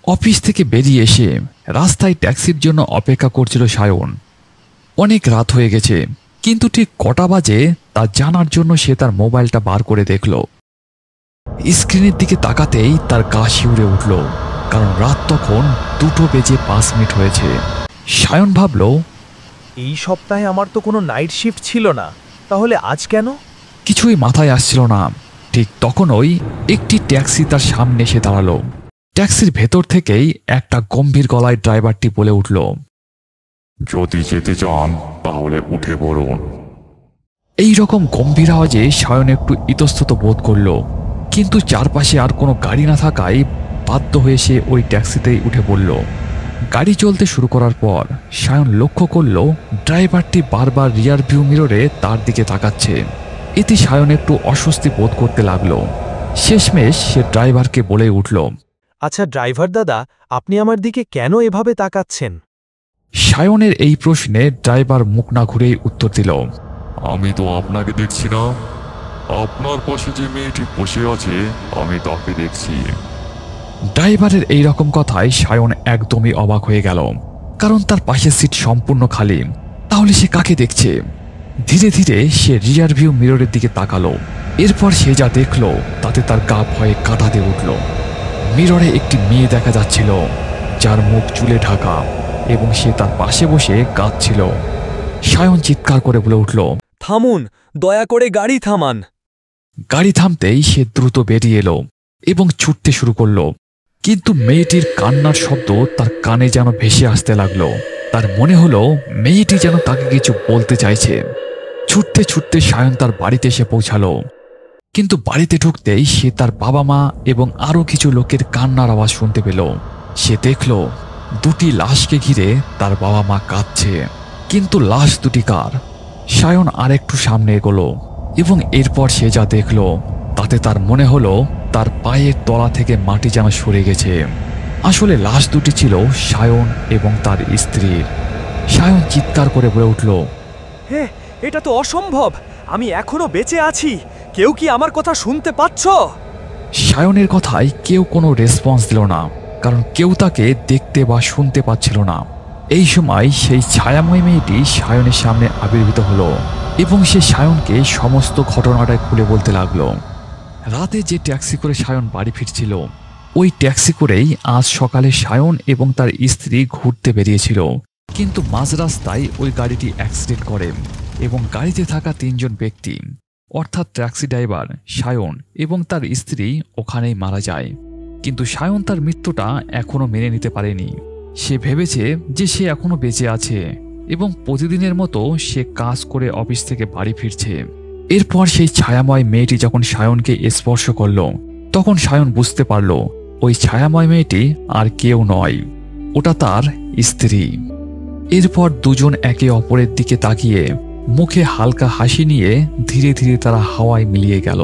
Office থেকে বেরিয়ে এসে রাস্তায় ট্যাক্সির জন্য অপেক্ষা করছিল সায়ন। অনেক রাত হয়ে গেছে, কিন্তু ঠিক কটা বাজে তা জানার জন্য সে তার মোবাইলটা বার করে দেখল। স্ক্রিনের দিকে তাকাতেই তার গা শিউরে উঠল, কারণ রাত তখন 2:05 হয়েছে। সায়ন ভাবল, এই সপ্তাহে আমার তো কোনো নাইট শিফট ছিল না, তাহলে আজ কেন? কিছুই মাথায় আসছিল না। ঠিক তখনই একটি ট্যাক্সি তার সামনে এসে দাঁড়ালো। ট্যাক্সির ভেতর থেকেই একটা গম্ভীর গলায় ড্রাইভারটি বলে উঠল, যদি যেতে চান তাহলে উঠে পড়ুন। এই রকম গম্ভীর আওয়াজে সায়ন একটু ইতস্তত বোধ করল, কিন্তু চারপাশে আর কোনো গাড়ি না থাকায় বাধ্য হয়ে সে ওই ট্যাক্সিতেই উঠে পড়ল। গাড়ি চলতে শুরু করার পর সায়ন লক্ষ্য করল ড্রাইভারটি বারবার রিয়ার ভিউ মিররে তার দিকে তাকাচ্ছে। এতে সায়ন একটু অস্বস্তি বোধ করতে লাগলো। শেষমেশ সে ড্রাইভারকে বলে উঠল, আচ্ছা ড্রাইভার দাদা, আপনি আমার দিকে কেন এভাবে তাকাচ্ছেন? সায়নের এই প্রশ্নে ড্রাইভার মুখ না ঘুরেই উত্তর দিল, আমি তো আপনাকে দেখছি না, আপনার পাশে যে মেয়েটি বসে আছে আমি তাকে দেখছি। ড্রাইভারের এই রকম কথায় সায়ন একদমই অবাক হয়ে গেল, কারণ তার পাশের সিট সম্পূর্ণ খালি। তাহলে সে কাকে দেখছে? ধীরে ধীরে সে রিয়ার ভিউ মিররের দিকে তাকালো। এরপর সে যা দেখল তাতে তার গা ভয়ে কাঁটা দিয়ে উঠল। মিররে একটি মেয়ে দেখা যাচ্ছিল, যার মুখ চুলে ঢাকা, এবং সে তার পাশে বসে কাঁদছিল। সায়ন চিৎকার করে বলে উঠল, থামুন, দয়া করে গাড়ি থামান। গাড়ি থামতেই সে দ্রুত বেরিয়ে এলো এবং ছুটতে শুরু করলো। কিন্তু মেয়েটির কান্নার শব্দ তার কানে যেন ভেসে আসতে লাগলো। তার মনে হলো মেয়েটি যেন তাকে কিছু বলতে চাইছে। ছুটতে ছুটতে সায়ন তার বাড়িতে এসে পৌঁছালো, কিন্তু বাড়িতে ঢুকতেই সে তার বাবা মা এবং আরো কিছু লোকের কান্নার আওয়াজ শুনতে পেল। সে দেখল দুটি লাশকে ঘিরে তার বাবা মা কাঁদছে, কিন্তু লাশ দুটি কার? সায়ন আরেকটু সামনে এগোলো এবং এরপর সে যা দেখল তাতে তার মনে হলো তার পায়ের তলা থেকে মাটি যেন সরে গেছে। আসলে লাশ দুটি ছিল সায়ন এবং তার স্ত্রীর। সায়ন চিৎকার করে বলে উঠল, হে, এটা তো অসম্ভব! আমি এখনো বেঁচে আছি। কেউ কি আমার কথা শুনতে পাচ্ছ? সায়নের কথায় কেউ কোনো রেসপন্স দিল না, কারণ কেউ তাকে দেখতে বা শুনতে পাচ্ছিল না। এই সময় সেই ছায়াময় মেয়েটি সায়নের সামনে আবির্ভূত হলো এবং সে সায়নকে সমস্ত ঘটনাটা খুলে বলতে লাগলো। রাতে যে ট্যাক্সি করে সায়ন বাড়ি ফিরছিল, ওই ট্যাক্সি করেই আজ সকালে সায়ন এবং তার স্ত্রী ঘুরতে বেরিয়েছিল, কিন্তু মাঝ রাস্তায় ওই গাড়িটি অ্যাক্সিডেন্ট করে এবং গাড়িতে থাকা 3 জন ব্যক্তি, অর্থাৎ ট্যাক্সি ড্রাইভার, সায়ন এবং তার স্ত্রী ওখানেই মারা যায়। কিন্তু সায়ন তার মৃত্যুটা এখনো মেনে নিতে পারেনি। সে ভেবেছে যে সে এখনো বেঁচে আছে এবং প্রতিদিনের মতো সে কাজ করে অফিস থেকে বাড়ি ফিরছে। এরপর সেই ছায়াময় মেয়েটি যখন সায়নকে স্পর্শ করল, তখন সায়ন বুঝতে পারল ওই ছায়াময় মেয়েটি আর কেউ নয়, ওটা তার স্ত্রী। এরপর দুজন একে অপরের দিকে তাকিয়ে মুখে হালকা হাসি নিয়ে ধীরে ধীরে তারা হাওয়ায় মিলিয়ে গেল।